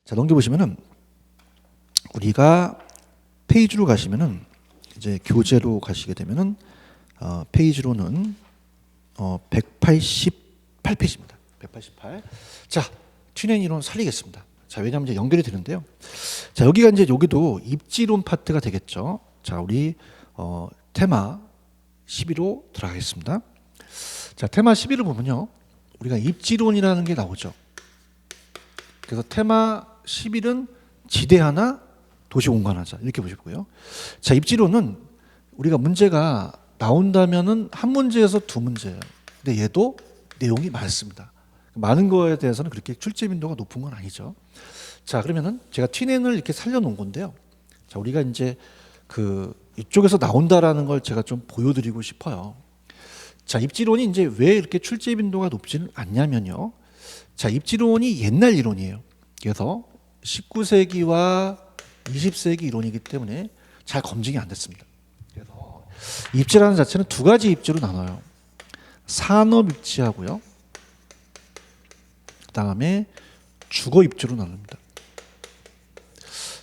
자, 넘겨보시면은 우리가 페이지로 가시면은 이제 교재로 가시게 되면은 페이지로는 188페이지입니다. 188. 자, 튜닝 이론 살리겠습니다. 자, 왜냐하면 이제 연결이 되는데요. 자, 여기가 이제 여기도 입지론 파트가 되겠죠. 자, 우리 테마 12로 들어가겠습니다. 자, 테마 12를 보면요, 우리가 입지론이라는 게 나오죠. 그래서 테마 11은 지대하나 도시공간하자 이렇게 보시고요. 자, 입지론은 우리가 문제가 나온다면은 한 문제에서 두 문제예요. 근데 얘도 내용이 많습니다. 많은 거에 대해서는 그렇게 출제 빈도가 높은 건 아니죠. 자, 그러면은 제가 튜닝을 이렇게 살려놓은 건데요. 자, 우리가 이제 이쪽에서 나온다라는 걸 제가 좀 보여드리고 싶어요. 자, 입지론이 이제 왜 이렇게 출제 빈도가 높지는 않냐면요. 자, 입지론이 옛날 이론이에요. 그래서 19세기와 20세기 이론이기 때문에 잘 검증이 안 됐습니다. 그래서 입지라는 자체는 두 가지 입지로 나눠요. 산업 입지하고요, 그 다음에 주거 입지로 나눕니다.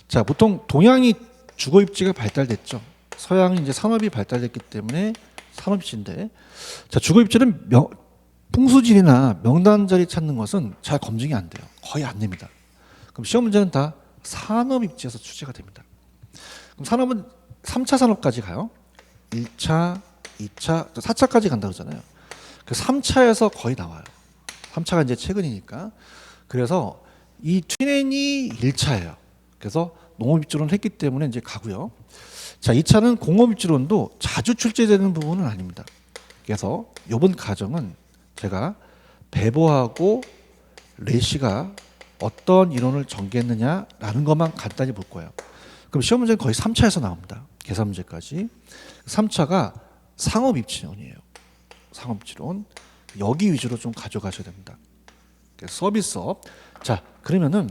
자, 보통 동양이 주거 입지가 발달됐죠. 서양은 이제 산업이 발달됐기 때문에 산업 입지인데, 자, 주거 입지는 풍수지리나 명단 자리 찾는 것은 잘 검증이 안 돼요. 거의 안 됩니다. 그럼 시험 문제는 다 산업 입지에서 출제가 됩니다. 그럼 산업은 3차 산업까지 가요. 1차, 2차, 4차까지 간다 그러잖아요. 그 3차에서 거의 나와요. 3차가 이제 최근이니까. 그래서 이 튜닝이 1차예요. 그래서 농업 입지론을 했기 때문에 이제 가고요. 자, 2차는 공업 입지론도 자주 출제되는 부분은 아닙니다. 그래서 이번 과정은 제가 베버하고 레시가 어떤 이론을 전개했느냐라는 것만 간단히 볼 거예요. 그럼 시험 문제는 거의 3차에서 나옵니다. 계산 문제까지. 3차가 상업 입지론이에요. 상업 입지론. 여기 위주로 좀 가져가셔야 됩니다. 서비스업. 자, 그러면은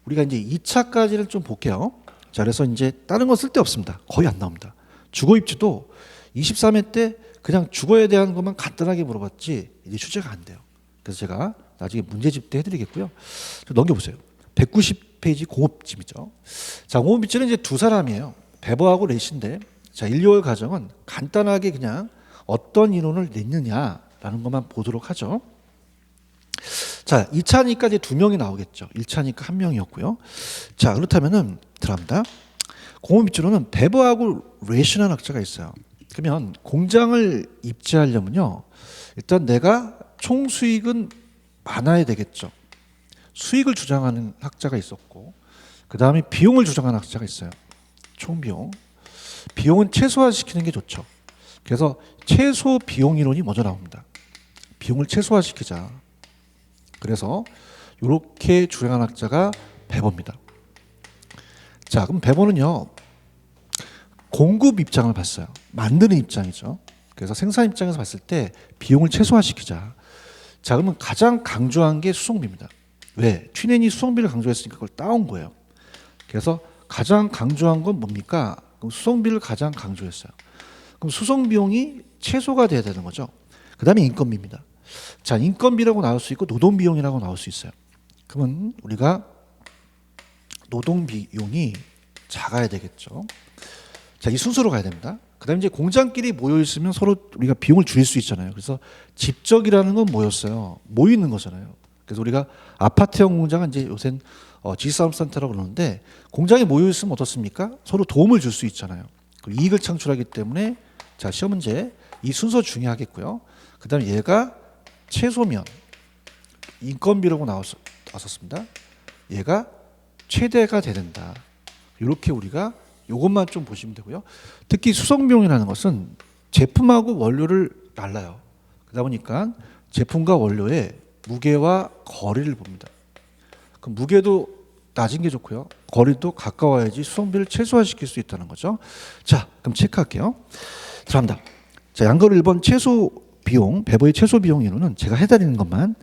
우리가 이제 2차까지를 좀 볼게요. 자, 그래서 이제 다른 건 쓸데없습니다. 거의 안 나옵니다. 주거 입지도 23회 때 그냥 주거에 대한 것만 간단하게 물어봤지 이제 출제가 안 돼요. 그래서 제가 나중에 문제집 때 해드리겠고요. 좀 넘겨보세요. 190페이지 공업집이죠. 자, 공업입지는 이제 두 사람이에요. 베버하고 레시인데, 자, 1, 2월 과정은 간단하게 그냥 어떤 이론을 냈느냐라는 것만 보도록 하죠. 자, 2차니까 이제 두 명이 나오겠죠. 1차니까 한 명이었고요. 자, 그렇다면은 들어갑니다. 공업입지로는 베버하고 레시라는 학자가 있어요. 그러면 공장을 입지하려면요, 일단 내가 총 수익은 많아야 되겠죠. 수익을 주장하는 학자가 있었고, 그 다음에 비용을 주장하는 학자가 있어요. 총 비용. 비용은 최소화시키는 게 좋죠. 그래서 최소 비용 이론이 먼저 나옵니다. 비용을 최소화시키자. 그래서 이렇게 주장하는 학자가 베버입니다. 자, 그럼 베버는요, 공급 입장을 봤어요. 만드는 입장이죠. 그래서 생산 입장에서 봤을 때 비용을 최소화시키자. 자, 그러면 가장 강조한 게 수송비입니다. 왜? 튜닝이 수송비를 강조했으니까 그걸 따온 거예요. 그래서 가장 강조한 건 뭡니까? 그럼 수송비를 가장 강조했어요. 그럼 수송 비용이 최소가 돼야 되는 거죠. 그 다음에 인건비입니다. 자, 인건비라고 나올 수 있고 노동 비용이라고 나올 수 있어요. 그러면 우리가 노동 비용이 작아야 되겠죠. 자, 이 순서로 가야 됩니다. 그 다음에 이제 공장끼리 모여 있으면 서로 우리가 비용을 줄일 수 있잖아요. 그래서 집적이라는 건 뭐였어요? 모이는 거잖아요. 그래서 우리가 아파트형 공장은 이제 요새는 지식산업센터라고 그러는데, 공장에 모여 있으면 어떻습니까? 서로 도움을 줄 수 있잖아요. 그리고 이익을 창출하기 때문에, 자, 시험 문제 이 순서 중요하겠고요. 그 다음에 얘가 최소면 인건비라고 나왔었습니다. 얘가 최대가 돼야 된다. 이렇게 우리가 이것만 좀 보시면 되고요. 특히 수송비용이라는 것은 제품하고 원료를 달라요. 그러다 보니까 제품과 원료의 무게와 거리를 봅니다. 그럼 무게도 낮은 게 좋고요. 거리도 가까워야지 수송비를 최소화시킬 수 있다는 거죠. 자, 그럼 체크할게요. 들어갑니다. 자, 양거리 1번 최소 비용, 베버의 최소 비용 이론은 제가 해드리는 것만.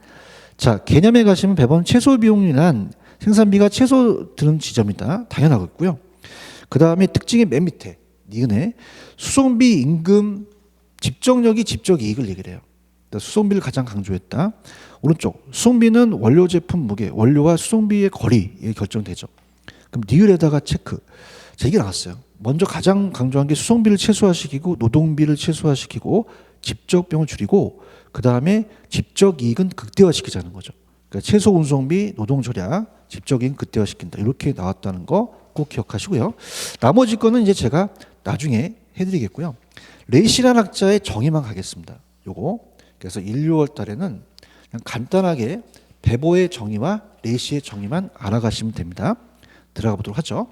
자, 개념에 가시면 베버는 최소 비용이란 생산비가 최소 드는 지점이다. 당연하겠고요. 그 다음에 특징의 맨 밑에 니은에 수송비 임금 집적력이 집적 이익을 얘기를 해요. 수송비를 가장 강조했다. 오른쪽 수송비는 원료 제품 무게, 원료와 수송비의 거리에 결정되죠. 그럼 니을에다가 체크. 자, 이게 나왔어요. 먼저 가장 강조한 게 수송비를 최소화시키고 노동비를 최소화시키고 직접 비용을 줄이고 그 다음에 직접 이익은 극대화시키자는 거죠. 그러니까 최소 운송비, 노동 절약, 직접 이익은 극대화시킨다. 이렇게 나왔다는 거 꼭 기억하시고요. 나머지 거는 이제 제가 나중에 해드리겠고요. 레이시란 학자의 정의만 가겠습니다. 요거. 그래서 1, 6월 달에는 그냥 간단하게 베보의 정의와 레이시의 정의만 알아가시면 됩니다. 들어가 보도록 하죠.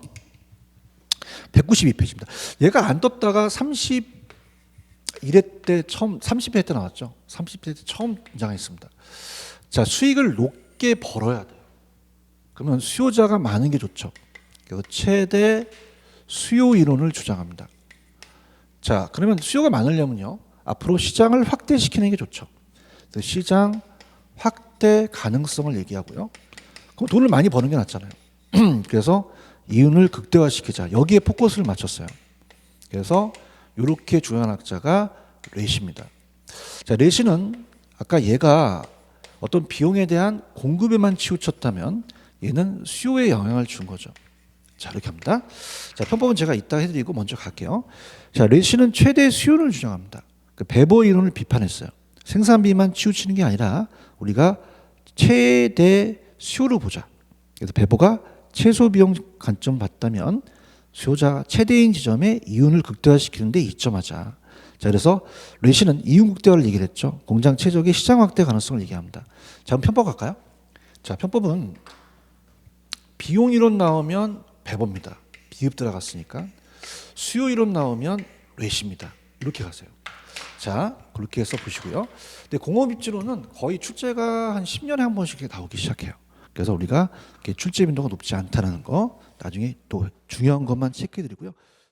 192페이지입니다. 얘가 안 떴다가 31회 때 처음 30회 때 나왔죠. 30회 때 처음 등장했습니다. 자, 수익을 높게 벌어야 돼요. 그러면 수요자가 많은 게 좋죠. 그래서 최대 수요 이론을 주장합니다. 자, 그러면 수요가 많으려면요. 앞으로 시장을 확대시키는 게 좋죠. 그래서 시장 확대 가능성을 얘기하고요. 그럼 돈을 많이 버는 게 낫잖아요. 그래서 이윤을 극대화시키자. 여기에 포커스를 맞췄어요. 그래서 이렇게 중요한 학자가 레시입니다. 자, 레시는 아까 얘가 어떤 비용에 대한 공급에만 치우쳤다면 얘는 수요에 영향을 준 거죠. 자, 이렇게 합니다. 자, 편법은 제가 이따 해드리고 먼저 갈게요. 자, 레시는 최대 수요를 주장합니다. 그 베보 이론을 비판했어요. 생산비만 치우치는 게 아니라 우리가 최대 수요를 보자. 그래서 베보가 최소 비용 관점 봤다면 수요자 최대인 지점에 이윤을 극대화시키는데 이점하자. 자, 그래서 레시는 이윤 극대화를 얘기를 했죠. 공장 최적의 시장 확대 가능성을 얘기합니다. 자, 그럼 편법 갈까요? 자, 편법은 비용 이론 나오면 베보입니다. 비읍 들어갔으니까. 수요 이론 나오면 레시입니다. 이렇게 가세요. 자, 그렇게 해서 보시고요. 근데 공업 입지로는 거의 출제가 한 10년에 한 번씩 나오기 시작해요. 그래서 우리가 출제 빈도가 높지 않다는 거 나중에 또 중요한 것만 체크해 드리고요.